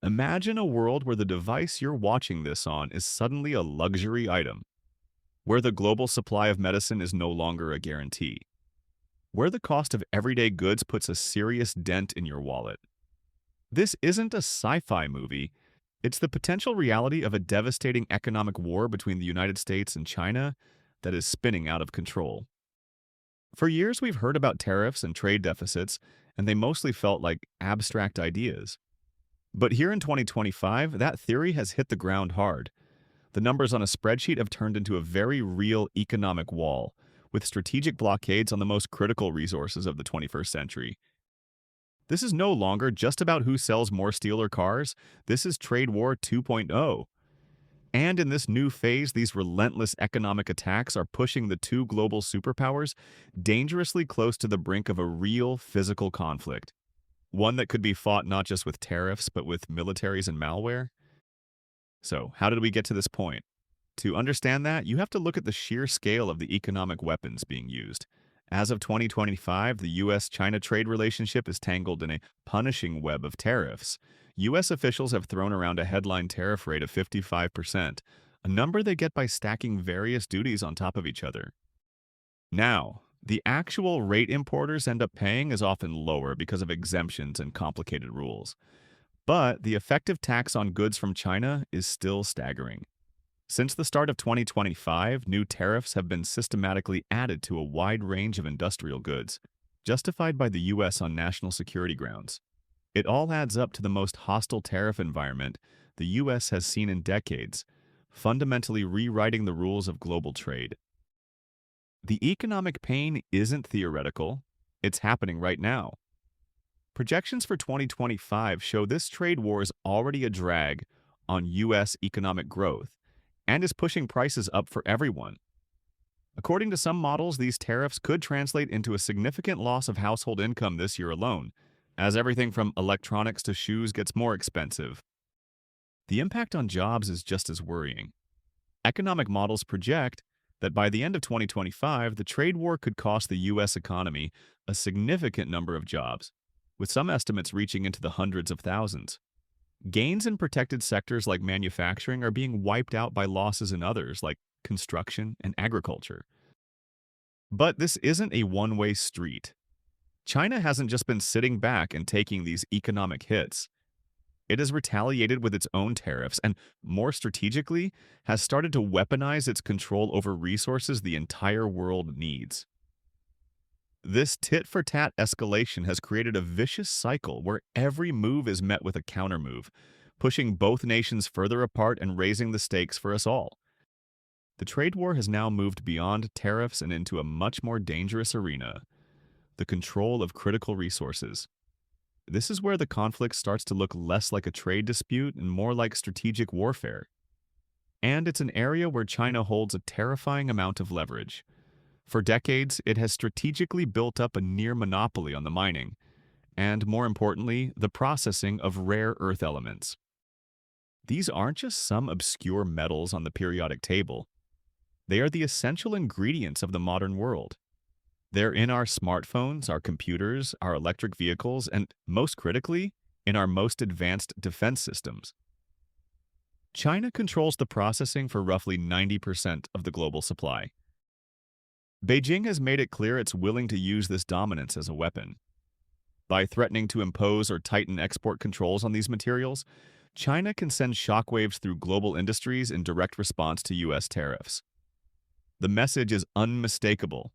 Imagine a world where the device you're watching this on is suddenly a luxury item, where the global supply of medicine is no longer a guarantee, where the cost of everyday goods puts a serious dent in your wallet. This isn't a sci-fi movie, it's the potential reality of a devastating economic war between the United States and China that is spinning out of control. For years, we've heard about tariffs and trade deficits, and they mostly felt like abstract ideas. But here in 2025, that theory has hit the ground hard. The numbers on a spreadsheet have turned into a very real economic wall, with strategic blockades on the most critical resources of the 21st century. This is no longer just about who sells more steel or cars, this is Trade War 2.0. And in this new phase, these relentless economic attacks are pushing the two global superpowers dangerously close to the brink of a real physical conflict. One that could be fought not just with tariffs, but with militaries and malware. So, how did we get to this point? To understand that, you have to look at the sheer scale of the economic weapons being used. As of 2025, the US-China trade relationship is tangled in a punishing web of tariffs. US officials have thrown around a headline tariff rate of 55%, a number they get by stacking various duties on top of each other. Now, the actual rate importers end up paying is often lower because of exemptions and complicated rules. But the effective tax on goods from China is still staggering. Since the start of 2025, new tariffs have been systematically added to a wide range of industrial goods, justified by the US on national security grounds. It all adds up to the most hostile tariff environment the US has seen in decades, fundamentally rewriting the rules of global trade. The economic pain isn't theoretical, it's happening right now. Projections for 2025 show this trade war is already a drag on US economic growth and is pushing prices up for everyone. According to some models, these tariffs could translate into a significant loss of household income this year alone, as everything from electronics to shoes gets more expensive. The impact on jobs is just as worrying. Economic models project that by the end of 2025, the trade war could cost the US economy a significant number of jobs, with some estimates reaching into the hundreds of thousands. Gains in protected sectors like manufacturing are being wiped out by losses in others like construction and agriculture. But this isn't a one-way street. China hasn't just been sitting back and taking these economic hits. It has retaliated with its own tariffs and, more strategically, has started to weaponize its control over resources the entire world needs. This tit-for-tat escalation has created a vicious cycle where every move is met with a countermove, pushing both nations further apart and raising the stakes for us all. The trade war has now moved beyond tariffs and into a much more dangerous arena: the control of critical resources. This is where the conflict starts to look less like a trade dispute and more like strategic warfare. And it's an area where China holds a terrifying amount of leverage. For decades, it has strategically built up a near monopoly on the mining, and more importantly, the processing of rare earth elements. These aren't just some obscure metals on the periodic table. They are the essential ingredients of the modern world. They're in our smartphones, our computers, our electric vehicles, and, most critically, in our most advanced defense systems. China controls the processing for roughly 90% of the global supply. Beijing has made it clear it's willing to use this dominance as a weapon. By threatening to impose or tighten export controls on these materials, China can send shockwaves through global industries in direct response to US tariffs. The message is unmistakable.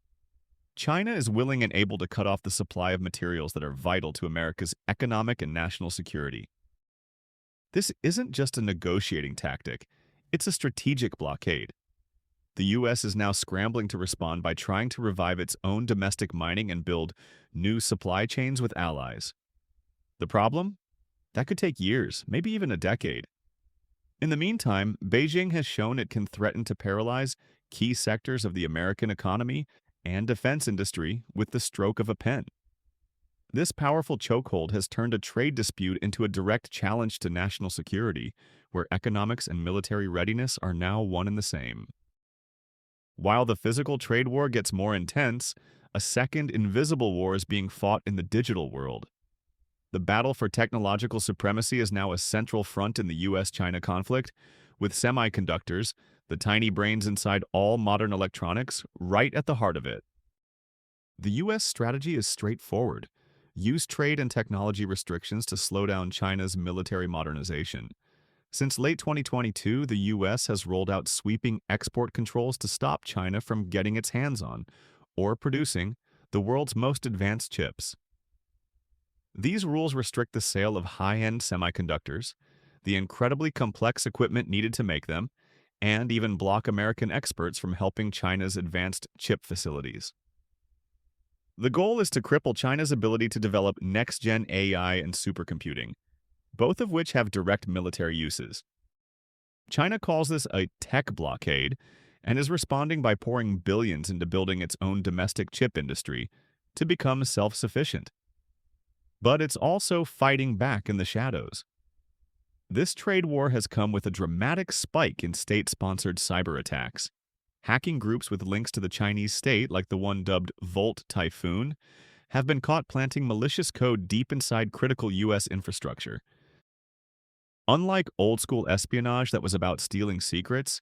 China is willing and able to cut off the supply of materials that are vital to America's economic and national security. This isn't just a negotiating tactic, it's a strategic blockade. The US is now scrambling to respond by trying to revive its own domestic mining and build new supply chains with allies. The problem? That could take years, maybe even a decade. In the meantime, Beijing has shown it can threaten to paralyze key sectors of the American economy and defense industry with the stroke of a pen. This powerful chokehold has turned a trade dispute into a direct challenge to national security, where economics and military readiness are now one and the same. While the physical trade war gets more intense, a second invisible war is being fought in the digital world. The battle for technological supremacy is now a central front in the US-China conflict, with semiconductors, the tiny brains inside all modern electronics, right at the heart of it. The US strategy is straightforward. Use trade and technology restrictions to slow down China's military modernization. Since late 2022, the US has rolled out sweeping export controls to stop China from getting its hands on, or producing, the world's most advanced chips. These rules restrict the sale of high-end semiconductors, the incredibly complex equipment needed to make them, and even block American experts from helping China's advanced chip facilities. The goal is to cripple China's ability to develop next-gen AI and supercomputing, both of which have direct military uses. China calls this a tech blockade and is responding by pouring billions into building its own domestic chip industry to become self-sufficient. But it's also fighting back in the shadows. This trade war has come with a dramatic spike in state-sponsored cyber attacks. Hacking groups with links to the Chinese state, like the one dubbed Volt Typhoon, have been caught planting malicious code deep inside critical US infrastructure. Unlike old-school espionage that was about stealing secrets,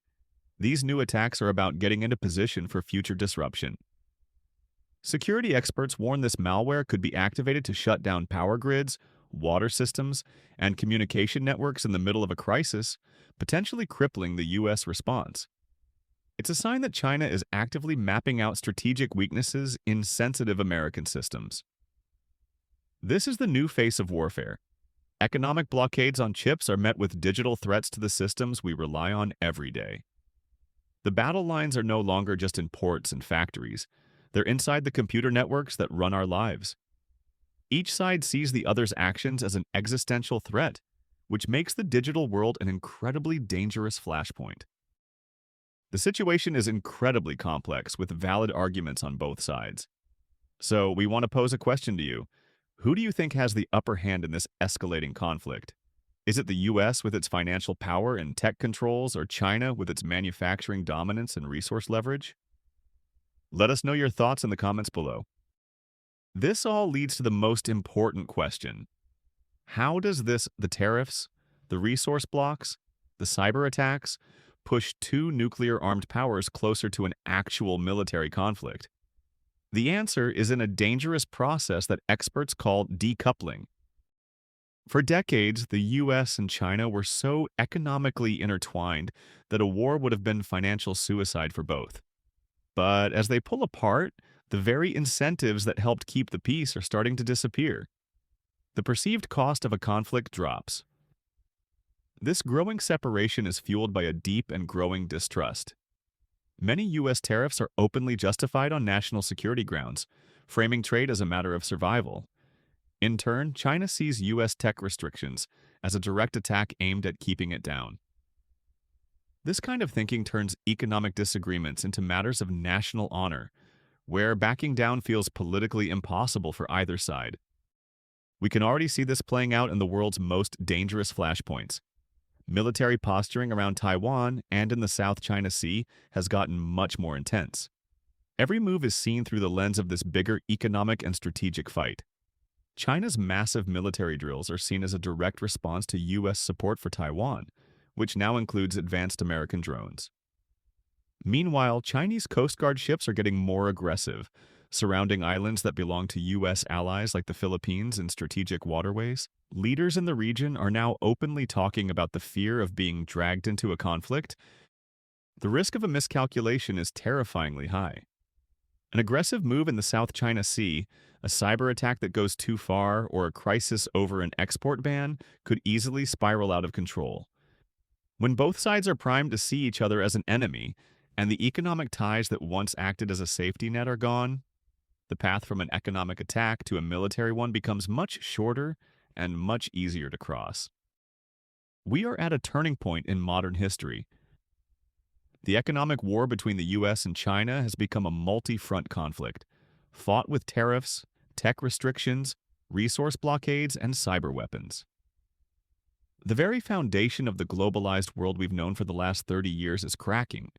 these new attacks are about getting into position for future disruption. Security experts warn this malware could be activated to shut down power grids, water systems, and communication networks in the middle of a crisis, potentially crippling the US response. It's a sign that China is actively mapping out strategic weaknesses in sensitive American systems. This is the new face of warfare. Economic blockades on chips are met with digital threats to the systems we rely on every day. The battle lines are no longer just in ports and factories. They're inside the computer networks that run our lives. Each side sees the other's actions as an existential threat, which makes the digital world an incredibly dangerous flashpoint. The situation is incredibly complex, with valid arguments on both sides. So, we want to pose a question to you. Who do you think has the upper hand in this escalating conflict? Is it the US with its financial power and tech controls, or China with its manufacturing dominance and resource leverage? Let us know your thoughts in the comments below. This all leads to the most important question. How does the tariffs, the resource blocks, the cyber attacks, push two nuclear-armed powers closer to an actual military conflict? The answer is in a dangerous process that experts call decoupling. For decades, the US and China were so economically intertwined that a war would have been financial suicide for both. But as they pull apart, the very incentives that helped keep the peace are starting to disappear. The perceived cost of a conflict drops. This growing separation is fueled by a deep and growing distrust. Many US tariffs are openly justified on national security grounds, framing trade as a matter of survival. In turn, China sees US tech restrictions as a direct attack aimed at keeping it down. This kind of thinking turns economic disagreements into matters of national honor, where backing down feels politically impossible for either side. We can already see this playing out in the world's most dangerous flashpoints. Military posturing around Taiwan and in the South China Sea has gotten much more intense. Every move is seen through the lens of this bigger economic and strategic fight. China's massive military drills are seen as a direct response to US support for Taiwan, which now includes advanced American drones. Meanwhile, Chinese Coast Guard ships are getting more aggressive, surrounding islands that belong to US allies like the Philippines in strategic waterways. Leaders in the region are now openly talking about the fear of being dragged into a conflict. The risk of a miscalculation is terrifyingly high. An aggressive move in the South China Sea, a cyber attack that goes too far, or a crisis over an export ban could easily spiral out of control. When both sides are primed to see each other as an enemy, and the economic ties that once acted as a safety net are gone, the path from an economic attack to a military one becomes much shorter and much easier to cross. We are at a turning point in modern history. The economic war between the US and China has become a multi-front conflict, fought with tariffs, tech restrictions, resource blockades, and cyber weapons. The very foundation of the globalized world we've known for the last 30 years is cracking.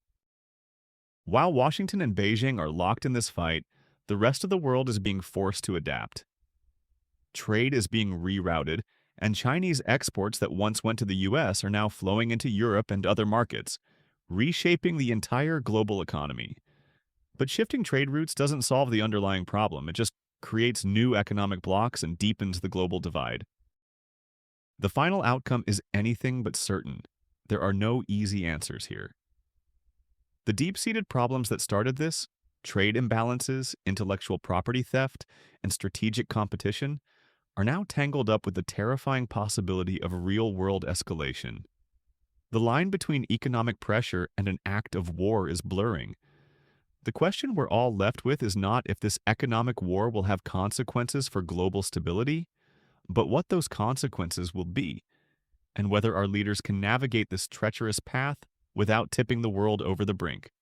While Washington and Beijing are locked in this fight, the rest of the world is being forced to adapt. trade is being rerouted, and Chinese exports that once went to the US are now flowing into Europe and other markets, reshaping the entire global economy. But shifting trade routes doesn't solve the underlying problem, it just creates new economic blocks and deepens the global divide. The final outcome is anything but certain. There are no easy answers here. The deep-seated problems that started this, trade imbalances, intellectual property theft, and strategic competition, are now tangled up with the terrifying possibility of real-world escalation. The line between economic pressure and an act of war is blurring. The question we're all left with is not if this economic war will have consequences for global stability, but what those consequences will be, and whether our leaders can navigate this treacherous path without tipping the world over the brink.